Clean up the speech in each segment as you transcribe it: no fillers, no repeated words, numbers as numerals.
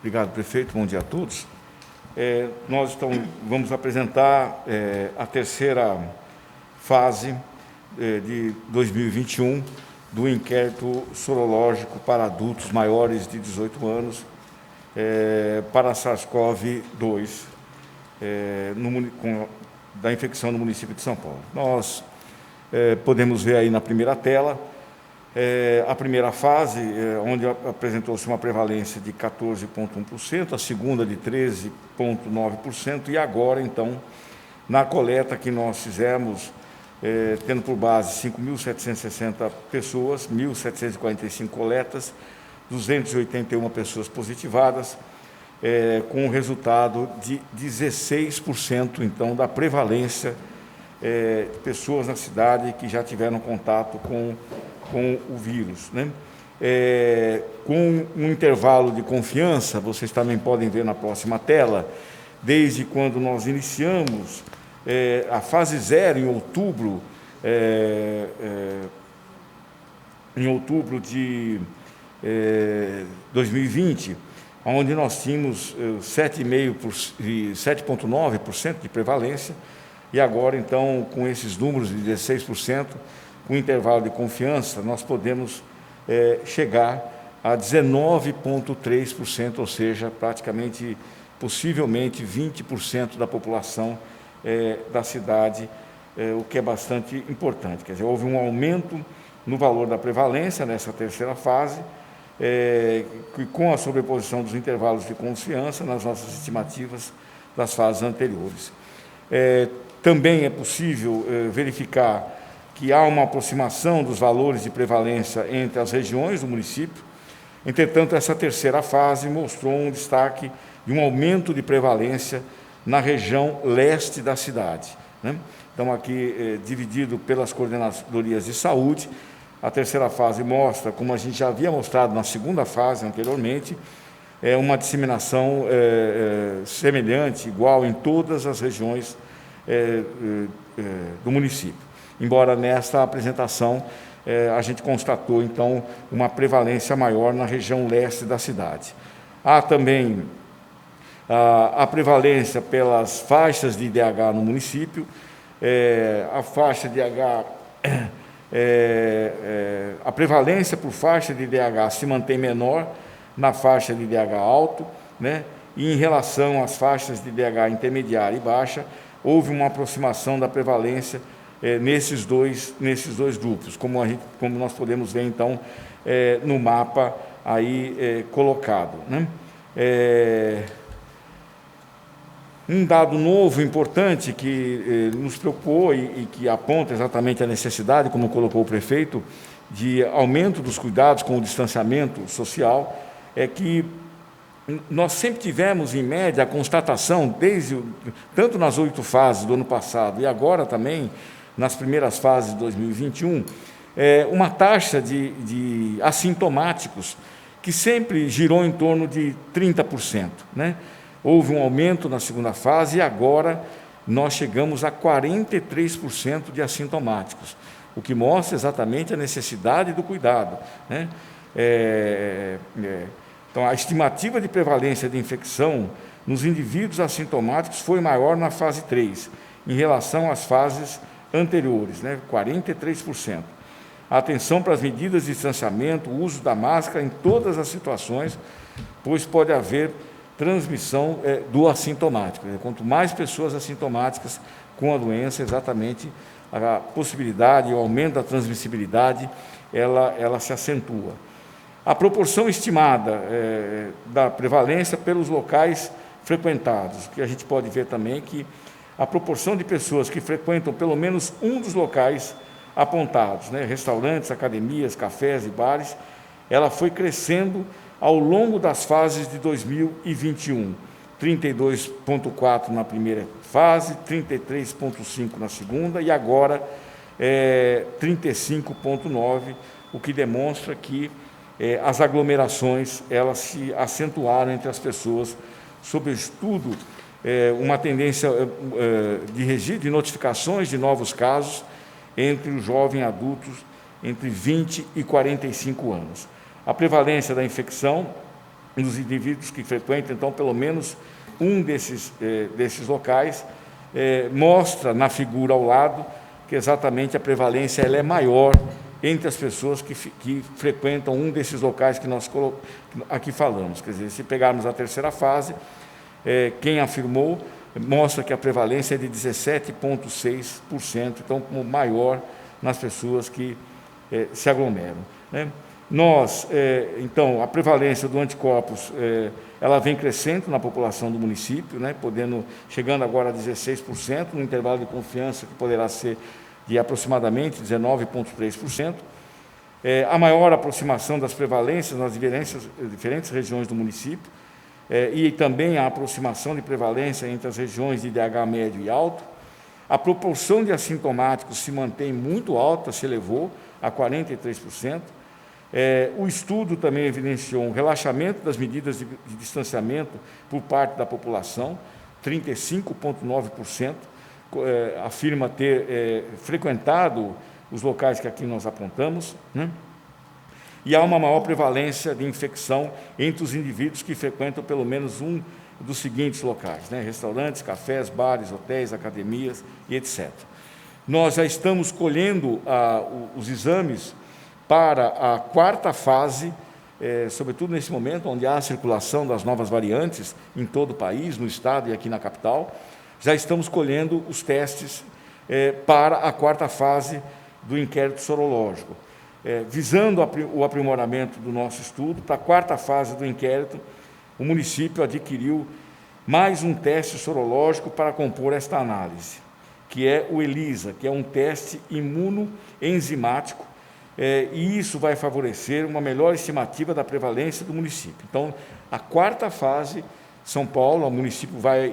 Obrigado, prefeito. Bom dia a todos. Nós vamos apresentar a terceira fase de 2021 do inquérito sorológico para adultos maiores de 18 anos para SARS-CoV-2 da infecção no município de São Paulo. Nós podemos ver aí na primeira tela a primeira fase, onde apresentou-se uma prevalência de 14,1%, a segunda de 13,9%, e agora, então, na coleta que nós fizemos, tendo por base 5.760 pessoas, 1.745 coletas, 281 pessoas positivadas, com um resultado de 16%, então, da prevalência de pessoas na cidade que já tiveram contato com o vírus, né? Com um intervalo de confiança, vocês também podem ver na próxima tela, desde quando nós iniciamos a fase 0 em outubro, de 2020, onde nós tínhamos 7,9% de prevalência, e agora, então, com esses números de 16%, com intervalo de confiança, nós podemos chegar a 19,3%, ou seja, praticamente, possivelmente, 20% da população da cidade, o que é bastante importante. Quer dizer, houve um aumento no valor da prevalência nessa terceira fase, com a sobreposição dos intervalos de confiança nas nossas estimativas das fases anteriores. Também é possível verificar que há uma aproximação dos valores de prevalência entre as regiões do município. Entretanto, essa terceira fase mostrou um destaque de um aumento de prevalência na região leste da cidade, né? Então, aqui, dividido pelas coordenadorias de saúde, a terceira fase mostra, como a gente já havia mostrado na segunda fase anteriormente, uma disseminação semelhante, igual em todas as regiões do município. Embora nesta apresentação a gente constatou, então, uma prevalência maior na região leste da cidade. Há também a prevalência pelas faixas de IDH no município. A faixa de IDH, a prevalência por faixa de IDH se mantém menor na faixa de IDH alto, né? E em relação às faixas de IDH intermediária e baixa, houve uma aproximação da prevalência nesses dois grupos, como nós podemos ver, então, no mapa aí colocado, né? Um dado novo, importante, que nos preocupou e que aponta exatamente a necessidade, como colocou o prefeito, de aumento dos cuidados com o distanciamento social, é que nós sempre tivemos, em média, a constatação, tanto nas 8 fases do ano passado e agora também, nas primeiras fases de 2021, uma taxa de assintomáticos que sempre girou em torno de 30%, né? Houve um aumento na segunda fase e agora nós chegamos a 43% de assintomáticos, o que mostra exatamente a necessidade do cuidado, né? Então, a estimativa de prevalência de infecção nos indivíduos assintomáticos foi maior na fase 3, em relação às fases anteriores, né? 43%. A atenção para as medidas de distanciamento, o uso da máscara em todas as situações, pois pode haver transmissão do assintomático. Quanto mais pessoas assintomáticas com a doença, exatamente a possibilidade, o aumento da transmissibilidade, ela se acentua. A proporção estimada da prevalência pelos locais frequentados, que a gente pode ver também que a proporção de pessoas que frequentam pelo menos um dos locais apontados, né, restaurantes, academias, cafés e bares, ela foi crescendo ao longo das fases de 2021, 32,4% na primeira fase, 33,5% na segunda e agora 35,9%, o que demonstra que as aglomerações elas se acentuaram entre as pessoas, sobretudo uma tendência de registro de notificações de novos casos entre os jovens adultos entre 20 e 45 anos. A prevalência da infecção nos indivíduos que frequentam, então, pelo menos um desses locais, mostra na figura ao lado que exatamente a prevalência ela é maior entre as pessoas que frequentam um desses locais que nós aqui falamos. Quer dizer, se pegarmos a terceira fase, quem afirmou mostra que a prevalência é de 17,6%, então como maior nas pessoas que se aglomeram, né? Então, a prevalência do anticorpos, ela vem crescendo na população do município, né, chegando agora a 16%, no intervalo de confiança que poderá ser de aproximadamente 19,3%. A maior aproximação das prevalências nas diferentes regiões do município, e também a aproximação de prevalência entre as regiões de IDH médio e alto. A proporção de assintomáticos se mantém muito alta, se elevou a 43%. O estudo também evidenciou um relaxamento das medidas de distanciamento por parte da população, 35,9%, afirma ter frequentado os locais que aqui nós apontamos, né? E há uma maior prevalência de infecção entre os indivíduos que frequentam pelo menos um dos seguintes locais, né? Restaurantes, cafés, bares, hotéis, academias e etc. Nós já estamos colhendo os exames para a quarta fase, sobretudo nesse momento, onde há a circulação das novas variantes em todo o país, no estado e aqui na capital. Já estamos colhendo os testes para a quarta fase do inquérito sorológico. Visando o aprimoramento do nosso estudo, para a quarta fase do inquérito, o município adquiriu mais um teste sorológico para compor esta análise, que é o ELISA, que é um teste imunoenzimático, e isso vai favorecer uma melhor estimativa da prevalência do município. Então, a quarta fase, São Paulo, o município vai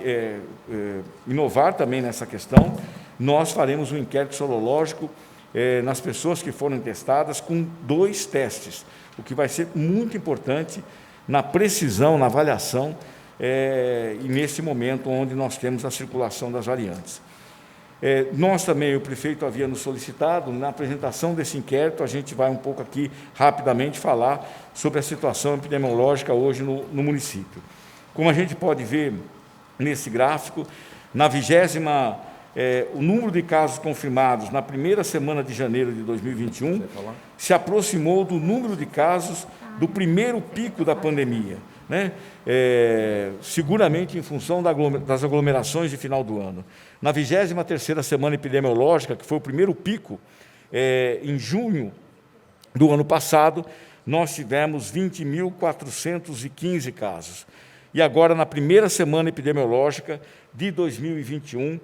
inovar também nessa questão. Nós faremos um inquérito sorológico nas pessoas que foram testadas com 2 testes, o que vai ser muito importante na precisão, na avaliação, e nesse momento onde nós temos a circulação das variantes. Nós também, o prefeito havia nos solicitado, na apresentação desse inquérito, a gente vai um pouco aqui, rapidamente, falar sobre a situação epidemiológica hoje no município. Como a gente pode ver nesse gráfico, o número de casos confirmados na primeira semana de janeiro de 2021 se aproximou do número de casos do primeiro pico da pandemia, né? Seguramente em função das aglomerações de final do ano. Na 23ª semana epidemiológica, que foi o primeiro pico, em junho do ano passado, nós tivemos 20.415 casos. E agora, na primeira semana epidemiológica de 2021,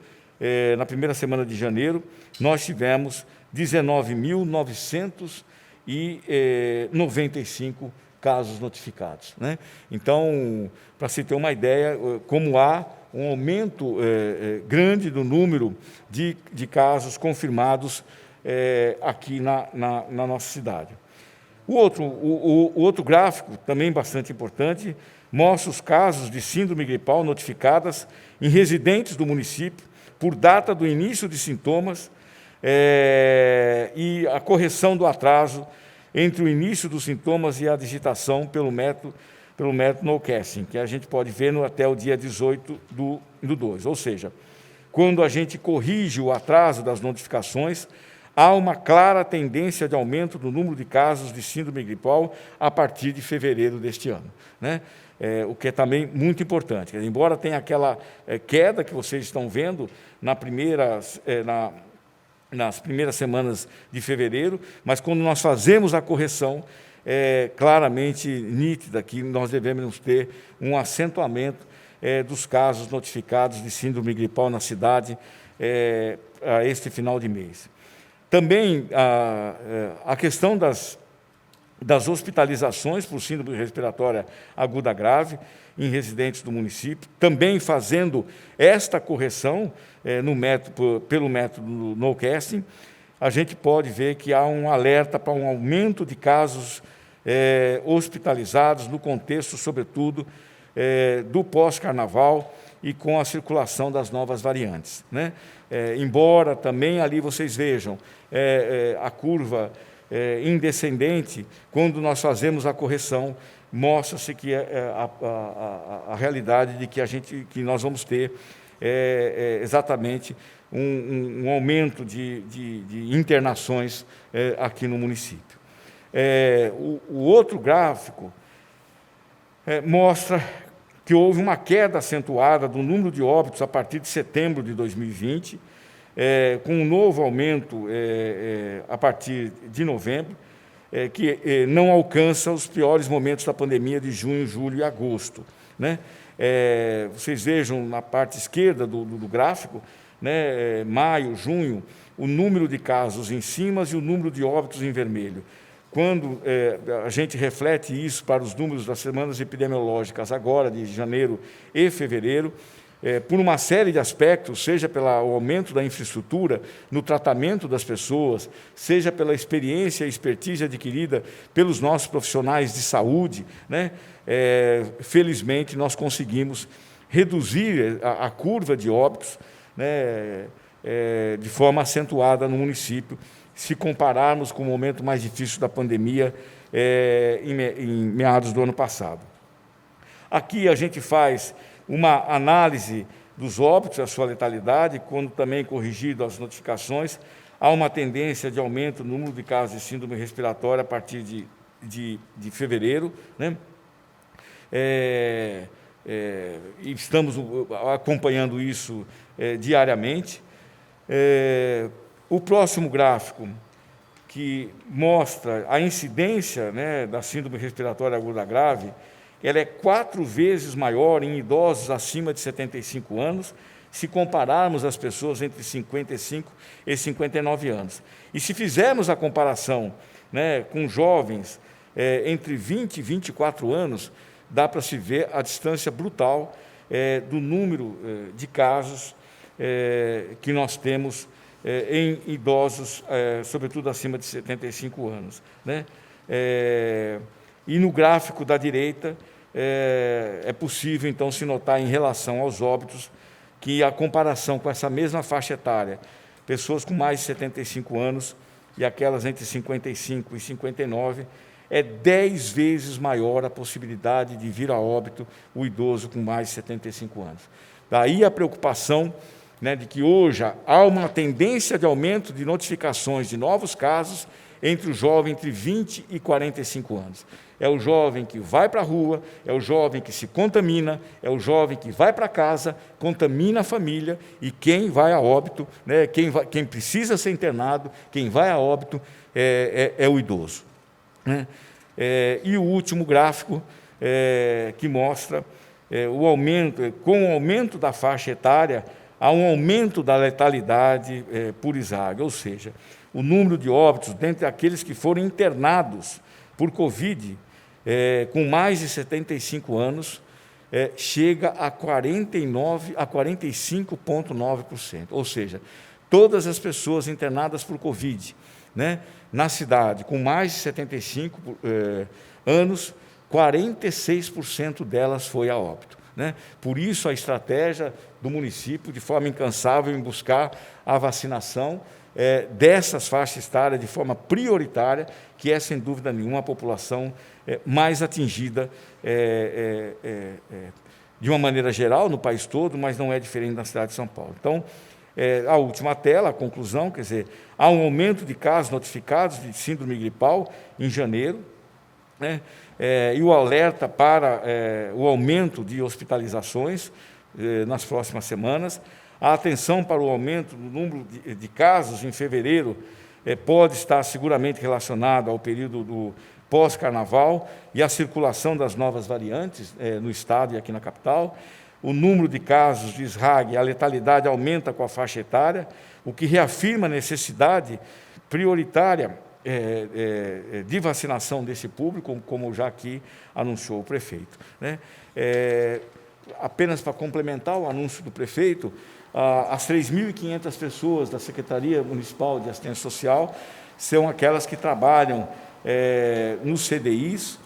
na primeira semana de janeiro, nós tivemos 19.995 casos notificados, né? Então, para se ter uma ideia, como há um aumento grande do número de casos confirmados aqui na nossa cidade. O outro gráfico, também bastante importante, mostra os casos de síndrome gripal notificadas em residentes do município, por data do início de sintomas e a correção do atraso entre o início dos sintomas e a digitação pelo método no-casting, que a gente pode ver até o dia 18 do 2. Ou seja, quando a gente corrige o atraso das notificações, há uma clara tendência de aumento do número de casos de síndrome gripal a partir de fevereiro deste ano, né? O que é também muito importante. Embora tenha aquela queda que vocês estão vendo nas primeiras semanas de fevereiro, mas quando nós fazemos a correção, é claramente nítida que nós devemos ter um acentuamento dos casos notificados de síndrome gripal na cidade a este final de mês. Também a questão das hospitalizações por síndrome respiratória aguda grave em residentes do município, também fazendo esta correção pelo método no-casting, a gente pode ver que há um alerta para um aumento de casos hospitalizados no contexto, sobretudo, do pós-carnaval e com a circulação das novas variantes, né? Embora também ali vocês vejam a curva em descendente, quando nós fazemos a correção mostra-se que a realidade de que nós vamos ter exatamente um aumento de internações aqui no município. O outro gráfico mostra que houve uma queda acentuada do número de óbitos a partir de setembro de 2020, com um novo aumento a partir de novembro, que não alcança os piores momentos da pandemia de junho, julho e agosto, né? Vocês vejam na parte esquerda do gráfico, né, maio, junho, o número de casos em cima e o número de óbitos em vermelho. Quando a gente reflete isso para os números das semanas epidemiológicas agora, de janeiro e fevereiro, por uma série de aspectos, seja pelo aumento da infraestrutura no tratamento das pessoas, seja pela experiência e expertise adquirida pelos nossos profissionais de saúde, né? Felizmente, nós conseguimos reduzir a curva de óbitos, né, de forma acentuada no município, se compararmos com o momento mais difícil da pandemia em meados do ano passado. Aqui a gente faz uma análise dos óbitos, a sua letalidade, quando também corrigido as notificações, há uma tendência de aumento no número de casos de síndrome respiratória a partir de fevereiro, né? E estamos acompanhando isso diariamente. O próximo gráfico, que mostra a incidência, né, da síndrome respiratória aguda grave, ela é 4 vezes maior em idosos acima de 75 anos, se compararmos as pessoas entre 55 e 59 anos. E se fizermos a comparação, né, com jovens entre 20 e 24 anos, dá para se ver a distância brutal do número de casos que nós temos em idosos, sobretudo acima de 75 anos, né? E no gráfico da direita, é possível, então, se notar em relação aos óbitos, que a comparação com essa mesma faixa etária, pessoas com mais de 75 anos e aquelas entre 55 e 59, é 10 vezes maior a possibilidade de vir a óbito o idoso com mais de 75 anos. Daí a preocupação, né, de que hoje há uma tendência de aumento de notificações de novos casos entre o jovem entre 20 e 45 anos. É o jovem que vai para a rua, é o jovem que se contamina, é o jovem que vai para casa, contamina a família, e quem vai a óbito, né, quem precisa ser internado, quem vai a óbito é o idoso, né? E o último gráfico, que mostra o aumento, com o aumento da faixa etária, há um aumento da letalidade por ISAG, ou seja, o número de óbitos dentre aqueles que foram internados por Covid com mais de 75 anos chega a 45,9%. Ou seja, todas as pessoas internadas por Covid, né, na cidade com mais de 75 anos, 46% delas foi a óbito, né? Por isso a estratégia do município, de forma incansável, em buscar a vacinação dessas faixas etárias de forma prioritária, que é, sem dúvida nenhuma, a população mais atingida de uma maneira geral no país todo, mas não é diferente na cidade de São Paulo. Então, a última tela, a conclusão, quer dizer, há um aumento de casos notificados de síndrome gripal em janeiro, né? E o alerta para o aumento de hospitalizações nas próximas semanas. A atenção para o aumento do número de casos em fevereiro pode estar seguramente relacionado ao período do pós-carnaval e à circulação das novas variantes no estado e aqui na capital. O número de casos de SRAG, a letalidade aumenta com a faixa etária, o que reafirma a necessidade prioritária de vacinação desse público, como já aqui anunciou o prefeito, né? Apenas para complementar o anúncio do prefeito, as 3.500 pessoas da Secretaria Municipal de Assistência Social são aquelas que trabalham nos CDIs,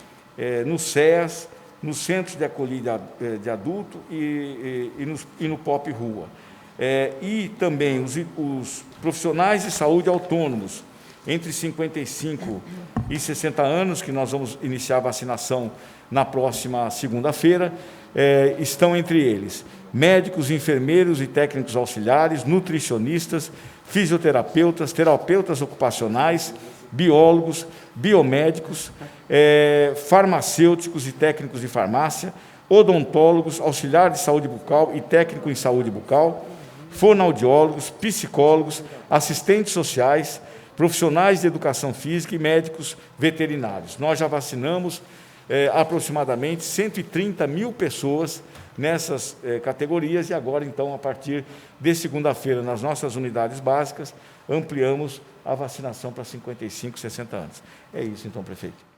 nos CEAs, nos centros de acolhida de adulto e no POP Rua. E também os profissionais de saúde autônomos, entre 55 e 60 anos, que nós vamos iniciar a vacinação na próxima segunda-feira. Estão entre eles médicos, enfermeiros e técnicos auxiliares, nutricionistas, fisioterapeutas, terapeutas ocupacionais, biólogos, biomédicos, farmacêuticos e técnicos de farmácia, odontólogos, auxiliares de saúde bucal e técnico em saúde bucal, fonoaudiólogos, psicólogos, assistentes sociais, profissionais de educação física e médicos veterinários. Nós já vacinamos aproximadamente 130 mil pessoas nessas categorias e agora, então, a partir de segunda-feira, nas nossas unidades básicas, ampliamos a vacinação para 55, 60 anos. É isso, então, prefeito.